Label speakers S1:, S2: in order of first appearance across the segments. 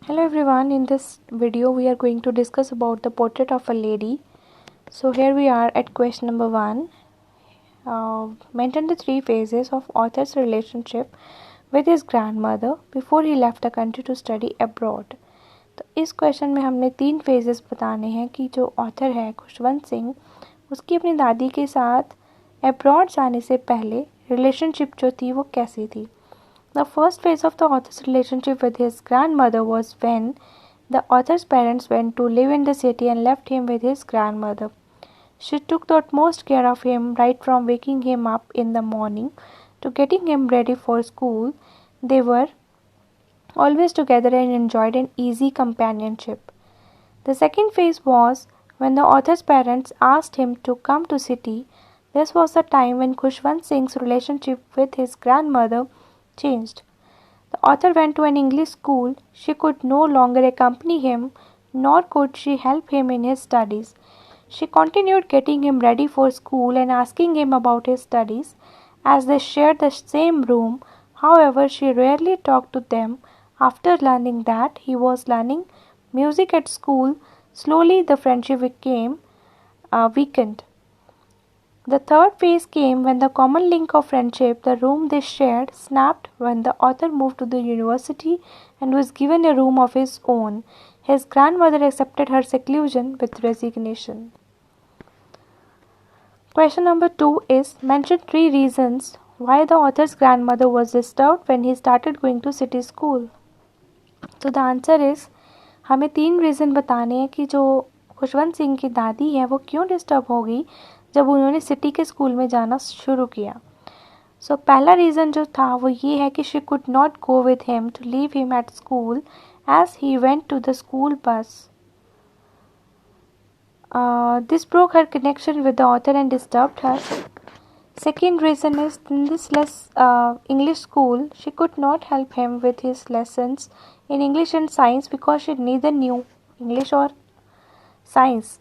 S1: Hello everyone, in this video we are going to discuss about the portrait of a lady. So here we are at question number 1. Mention the three phases of author's relationship with his grandmother before he left the country to study abroad. तो इस question में हमने 3 phases बताने हैं कि जो author है खुशवंत सिंह उसकी अपनी दादी के साथ अब्रॉड जाने से पहले रिलेशनशिप जो थी वो कैसी थी. The first phase of the author's relationship with his grandmother was when the author's parents went to live in the city and left him with his grandmother. She took the utmost care of him right from waking him up in the morning to getting him ready for school. They were always together and enjoyed an easy companionship. The second phase was when the author's parents asked him to come to city. This was the time when Khushwant Singh's relationship with his grandmother changed. The author went to an English school. She could no longer accompany him, nor could she help him in his studies. She continued getting him ready for school and asking him about his studies as they shared the same room. However, she rarely talked to them. After learning that he was learning music at school, slowly the friendship became weakened. The third phase came when the common link of friendship, the room they shared, snapped when the author moved to the university and was given a room of his own. His grandmother accepted her seclusion with resignation. Question number 2 is mention 3 reasons why the author's grandmother was disturbed when he started going to city school. So the answer is हमें 3 reason बताने हैं कि जो खुशवंत सिंह की दादी है वो क्यों डिस्टर्ब हो गई जब उन्होंने सिटी के स्कूल में जाना शुरू किया. सो पहला रीज़न जो था वो ये है कि she could not go with him to leave him at school as he went to the school bus. This broke her connection with the author and disturbed her. Second reason is in this English school, she could not help him with his lessons in English and science because she neither knew English or science.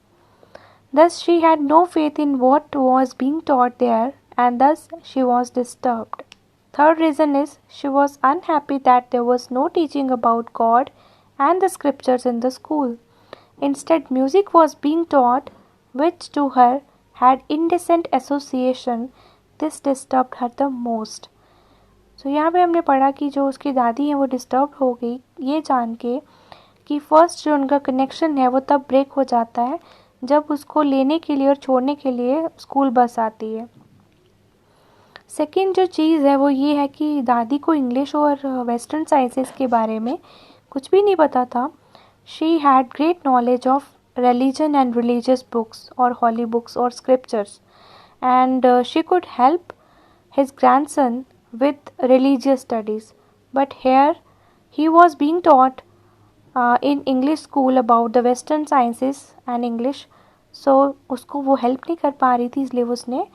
S1: Thus, she had no faith in what was being taught there, and thus she was disturbed. Third reason is she was unhappy that there was no teaching about God and the scriptures in the school. Instead, music was being taught, which to her had indecent association. This disturbed her the most. So यहाँ पे हमने पढ़ा कि जो उसकी दादी है वो डिस्टर्ब हो गई ये जान के कि फर्स्ट जो उनका कनेक्शन है वो तब ब्रेक हो जाता है जब उसको लेने के लिए और छोड़ने के लिए स्कूल बस आती है. सेकेंड जो चीज़ है वो ये है कि दादी को इंग्लिश और वेस्टर्न साइंसेस के बारे में कुछ भी नहीं पता था. She had great knowledge of religion and religious books or holy books or scriptures, and she could help his grandson with religious studies. But here he was being taught in English school about the western sciences and English, so उसको वो help नहीं कर पा रही थी इसलिए उसने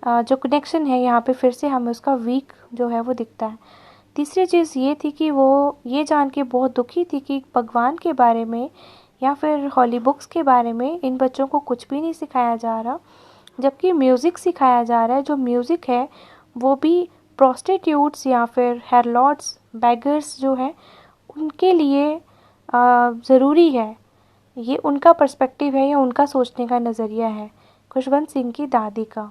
S1: जो कनेक्शन है यहाँ पे फिर से हमें उसका वीक जो है वो दिखता है. तीसरी चीज़ ये थी कि वो ये जान के बहुत दुखी थी कि भगवान के बारे में या फिर हॉली बुक्स के बारे में इन बच्चों को कुछ भी नहीं सिखाया जा रहा जबकि म्यूज़िक सिखाया जा रहा है. जो म्यूज़िक है वो भी प्रोस्टिट्यूट्स या फिर हेरलॉड्स बैगर्स जो है उनके लिए ज़रूरी है. ये उनका पर्सपेक्टिव है या उनका सोचने का नज़रिया है खुशवंत सिंह की दादी का.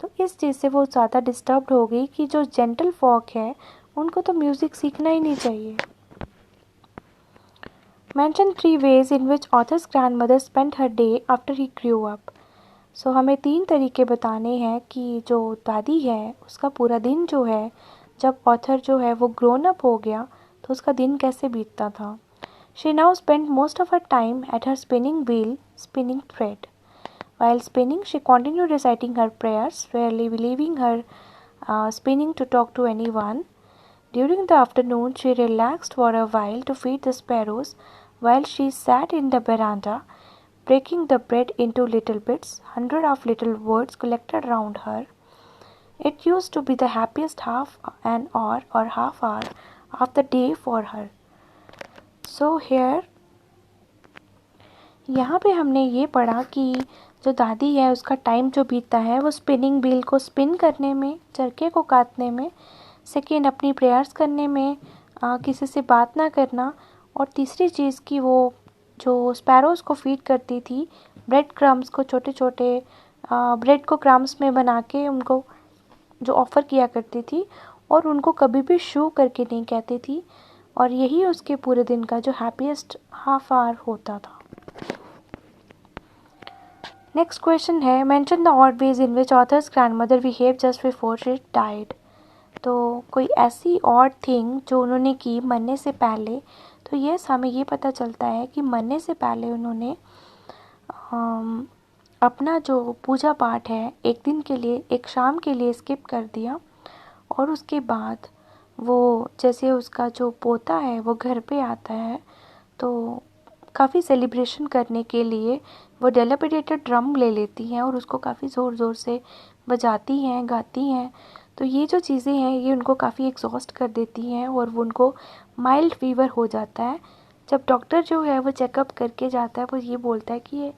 S1: तो इस चीज़ से वो ज़्यादा डिस्टर्ब्ड हो गई कि जो जेंटल फॉक है उनको तो म्यूज़िक सीखना ही नहीं चाहिए. Mention 3 ways in which author's grandmother spent her day after he grew up. So हमें 3 तरीके बताने हैं कि जो दादी है उसका पूरा दिन जो है जब ऑथर जो है वो ग्रोन अप हो गया तो उसका दिन कैसे बीतता था. She now spent most of her time at her spinning wheel, spinning thread. While spinning, she continued reciting her prayers, rarely leaving her spinning to talk to anyone. During the afternoon, she relaxed for a while to feed the sparrows while she sat in the veranda, breaking the bread into little bits. Hundreds of little words collected round her. It used to be the happiest half an hour or half hour of the day for her. So here, यहाँ पे हमने ये पढ़ा कि जो दादी है उसका टाइम जो बीतता है वो स्पिनिंग व्हील को स्पिन करने में, चरखे को काटने में, सेकेंड अपनी प्रेयर्स करने में, किसी से बात ना करना, और तीसरी चीज़ कि वो जो स्पैरोज़ को फीड करती थी, ब्रेड क्रम्स को, छोटे छोटे ब्रेड को क्रम्स में बना के उनको जो ऑफ़र किया करती थी, और उनको कभी भी शू करके नहीं कहती थी, और यही उसके पूरे दिन का जो हैप्पीएस्ट हाफ आवर होता था। नेक्स्ट क्वेश्चन है, mention the odd ways in which authors grandmother behave just before she died. तो कोई ऐसी ऑड थिंग जो उन्होंने की मरने से पहले। तो यस, हमें ये पता चलता है कि मरने से पहले उन्होंने अपना जो पूजा पाठ है एक दिन के लिए, एक शाम के लिए स्किप कर दिया, और उसके बाद वो जैसे उसका जो पोता है वो घर पे आता है, तो काफ़ी सेलिब्रेशन करने के लिए वो डेलापिडेटेड ड्रम ले लेती हैं और उसको काफ़ी ज़ोर ज़ोर से बजाती हैं, गाती हैं। तो ये जो चीज़ें हैं ये उनको काफ़ी एग्जॉस्ट कर देती हैं और वो उनको माइल्ड फीवर हो जाता है। जब डॉक्टर जो है वो चेकअप करके जाता है, वो ये बोलता है कि ये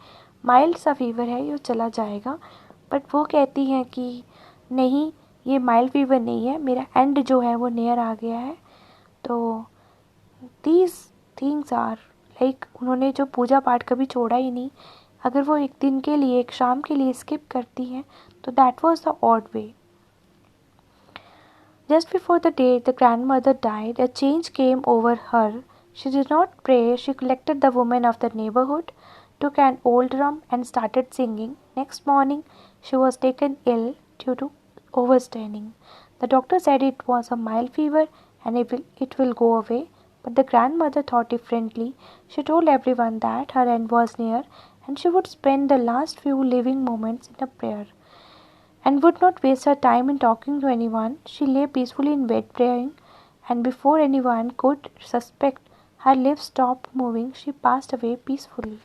S1: माइल्ड सा फीवर है, ये चला जाएगा। बट वो कहती हैं कि नहीं, ये माइल्ड फीवर नहीं है, मेरा एंड जो है वो नियर आ गया है। तो दीज थिंग्स आर लाइक, उन्होंने जो पूजा पाठ कभी छोड़ा ही नहीं। अगर वो एक दिन के लिए, एक शाम के लिए स्किप करती हैं, तो that was the odd way. Just before the day the grandmother died, a change came over her. She did not pray. She collected the women of the neighborhood, took an old drum, and started singing. Next morning, she was taken ill due to overstraining. The doctor said it was a mild fever and it will go away. But the grandmother thought differently. She told everyone that her end was near and she would spend the last few living moments in a prayer, and would not waste her time in talking to anyone. She lay peacefully in bed praying, and before anyone could suspect her lips stopped moving, she passed away peacefully.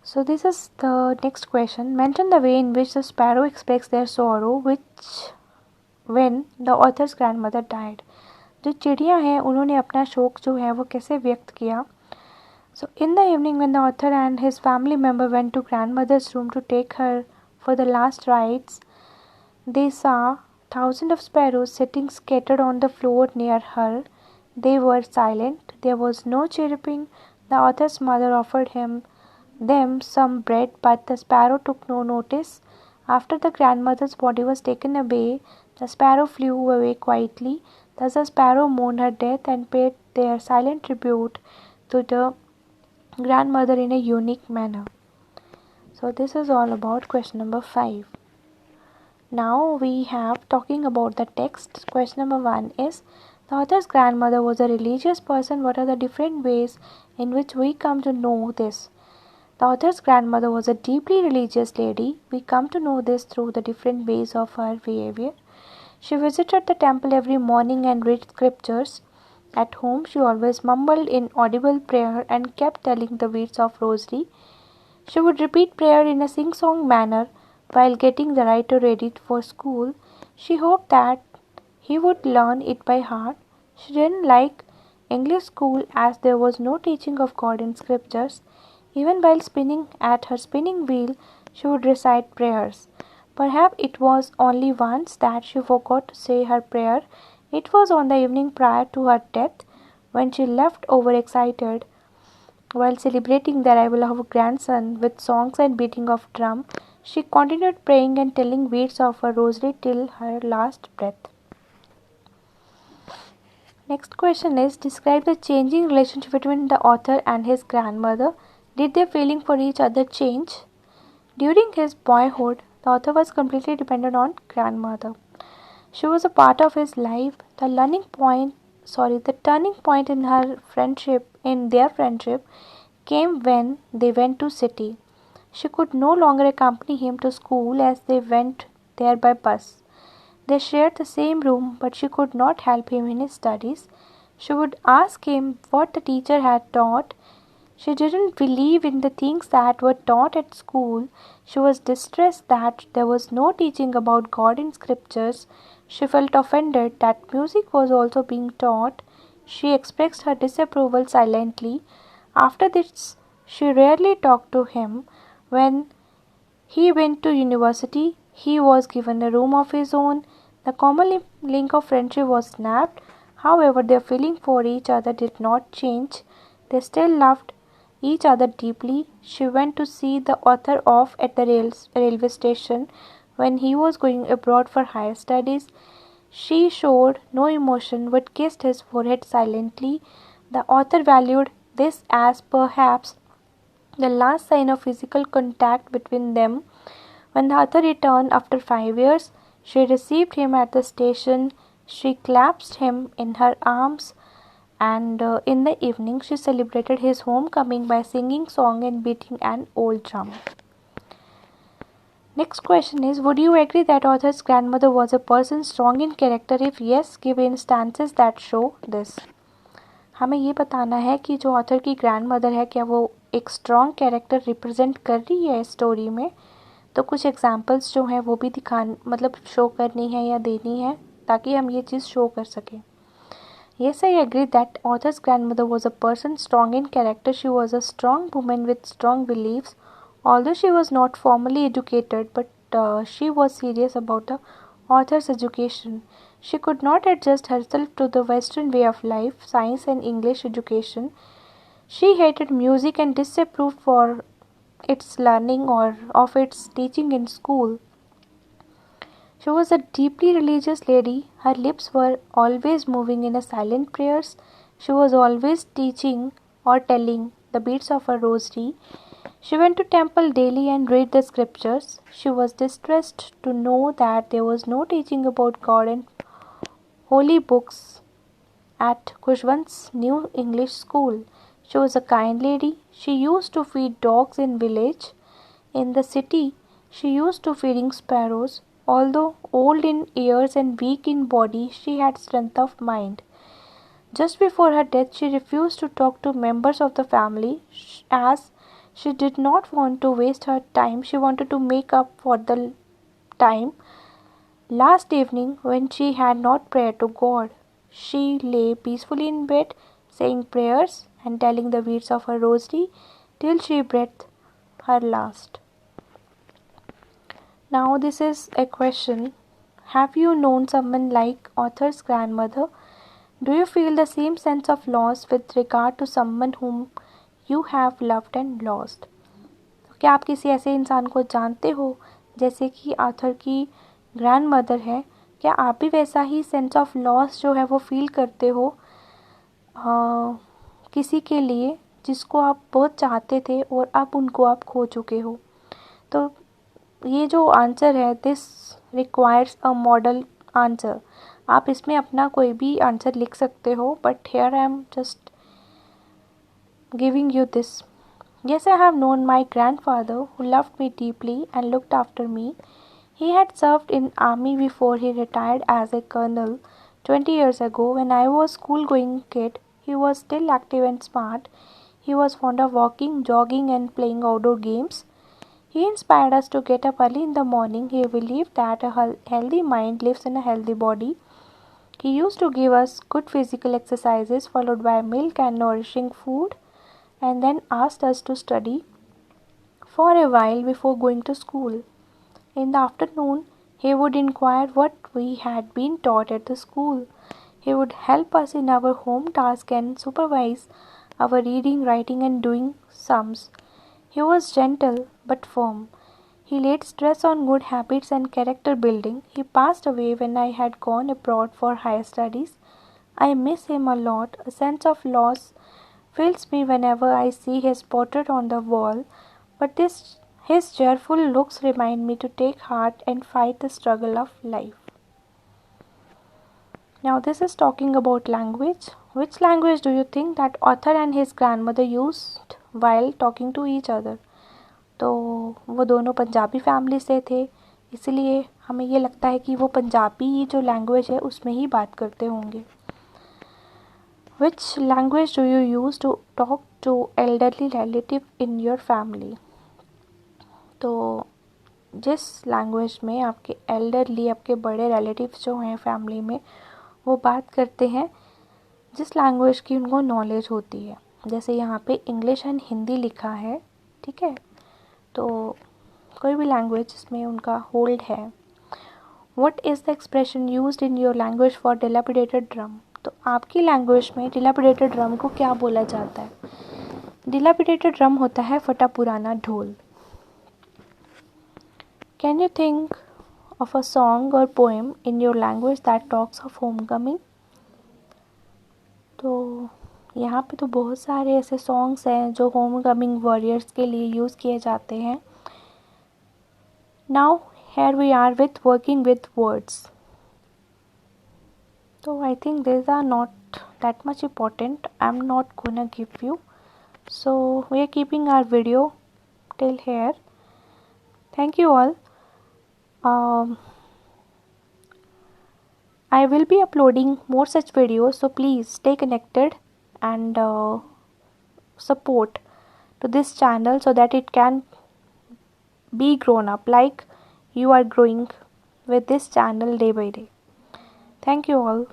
S1: So this is the next question. Mention the way in which the sparrow express their sorrow which when the author's grandmother died. जो चिड़ियाँ हैं उन्होंने अपना शोक जो है वो कैसे व्यक्त किया. So in the evening when the author and his family member went to grandmother's room to take her for the last rites, they saw thousands of sparrows sitting scattered on the floor near her. They were silent. There was no chirping. The author's mother offered them some bread, but the sparrow took no notice. After the grandmother's body was taken away, the sparrow flew away quietly. Thus the sparrow mourned her death and paid their silent tribute to the grandmother in a unique manner. So this is all about question number 5. Now we have talking about the text. Question number 1 is, the author's grandmother was a religious person. What are the different ways in which we come to know this? The author's grandmother was a deeply religious lady. We come to know this through the different ways of her behavior. She visited the temple every morning and read scriptures. At home, she always mumbled inaudible prayer and kept telling the words of rosary. She would repeat prayer in a sing-song manner while getting the writer ready for school. She hoped that he would learn it by heart. She didn't like English school as there was no teaching of God in scriptures. Even while spinning at her spinning wheel, she would recite prayers. Perhaps it was only once that she forgot to say her prayer. It was on the evening prior to her death, when she left overexcited while celebrating the arrival of her grandson with songs and beating of drum. She continued praying and telling words of her rosary till her last breath. Next question is, describe the changing relationship between the author and his grandmother. Did their feeling for each other change? During his boyhood, the author was completely dependent on grandmother. She was a part of his life. The turning point in their friendship, came when they went to city. She could no longer accompany him to school as they went there by bus. They shared the same room, but she could not help him in his studies. She would ask him what the teacher had taught. She didn't believe in the things that were taught at school. She was distressed that there was no teaching about God in scriptures. She felt offended that music was also being taught. She expressed her disapproval silently. After this, she rarely talked to him. When he went to university, he was given a room of his own. The common link of friendship was snapped. However, their feeling for each other did not change. They still loved each other deeply. She went to see the author off at the railway station when he was going abroad for higher studies. She showed no emotion but kissed his forehead silently. The author valued this as perhaps the last sign of physical contact between them. When the author returned after 5 years, she received him at the station. She clasped him in her arms, and in the evening she celebrated his homecoming by singing song and beating an old drum. Next question is, would you agree that author's grandmother was a person strong in character? If yes, give instances that show this. हमें ये बताना है कि जो author की grand mother है क्या वो एक स्ट्रॉन्ग कैरेक्टर रिप्रेजेंट कर रही है स्टोरी में. तो कुछ एग्जांपल्स जो हैं वो भी मतलब शो करनी है या देनी है ताकि हम ये चीज़ शो कर सकें. Yes, I agree that author's grandmother was a person strong in character. She was a strong woman with strong beliefs. Although she was not formally educated, but she was serious about the author's education. She could not adjust herself to the Western way of life, science and English education. She hated music and disapproved for its learning or of its teaching in school. She was a deeply religious lady. Her lips were always moving in a silent prayers. She was always teaching or telling the beads of a rosary. She went to temple daily and read the scriptures. She was distressed to know that there was no teaching about God and holy books at Khushwant's new English school. She was a kind lady. She used to feed dogs in village. In the city, she used to feeding sparrows. Although old in years and weak in body, she had strength of mind. Just before her death, she refused to talk to members of the family as she did not want to waste her time. She wanted to make up for the time last evening when she had not prayed to God. She lay peacefully in bed, saying prayers and telling the beads of her rosary till she breathed her last. Now this is a question. Have you known someone like author's grandmother? Do you feel the same sense of loss with regard to someone whom you have loved and lost? क्या आप किसी ऐसे इंसान को जानते हो जैसे कि ऑथर की ग्रैंडमदर है? क्या आप भी वैसा ही सेंस ऑफ लॉस जो है वो फील करते हो किसी के लिए जिसको आप बहुत चाहते थे और अब उनको आप खो चुके हो? तो ये जो आंसर है this requires a model answer. आप इसमें अपना कोई भी आंसर लिख सकते हो but here I am just giving you this. Yes, I have known my grandfather who loved me deeply and looked after me. He had served in army before he retired as a colonel 20 years ago. When I was school-going kid, he was still active and smart. He was fond of walking, jogging and playing outdoor games. He inspired us to get up early in the morning. He believed that a healthy mind lives in a healthy body. He used to give us good physical exercises followed by milk and nourishing food, and then asked us to study for a while before going to school. In the afternoon, he would inquire what we had been taught at the school. He would help us in our home tasks and supervise our reading, writing, and doing sums. He was gentle but firm. He laid stress on good habits and character building. He passed away when I had gone abroad for higher studies. I miss him a lot. A sense of loss fills me whenever I see his portrait on the wall, but his cheerful looks remind me to take heart and fight the struggle of life. Now this is talking about language. Which language do you think that author and his grandmother used while talking to each other? तो वो दोनों Punjabi family से थे, इसलिए हमें ये लगता है कि वो पंजाबी जो लैंग्वेज है उसमें ही बात करते होंगे. Which language do you use to talk to elderly relative in your family? तो जिस लैंग्वेज में आपके एल्डरली आपके बड़े रिलेटिव्स जो हैं फैमिली में वो बात करते हैं जिस लैंग्वेज की उनको नॉलेज होती है. जैसे यहाँ पे इंग्लिश एंड हिंदी लिखा है, ठीक है, तो कोई भी लैंग्वेज जिसमें उनका होल्ड है. What is the expression used in your language for dilapidated drum? तो आपकी लैंग्वेज में डिलापिडेटेड ड्रम को क्या बोला जाता है? डिलापिडेटेड ड्रम होता है फटा पुराना ढोल। Can you think of a song or poem in your language that talks of homecoming? तो यहाँ पे तो बहुत सारे ऐसे सॉन्ग्स हैं जो होमकमिंग वॉरियर्स के लिए यूज़ किए जाते हैं। Now here we are with working with words. So I think these are not that much important. I'm not gonna give you. So we are keeping our video till here. Thank you all. I will be uploading more such videos, so please stay connected and support to this channel so that it can be grown up like you are growing with this channel day by day. Thank you all.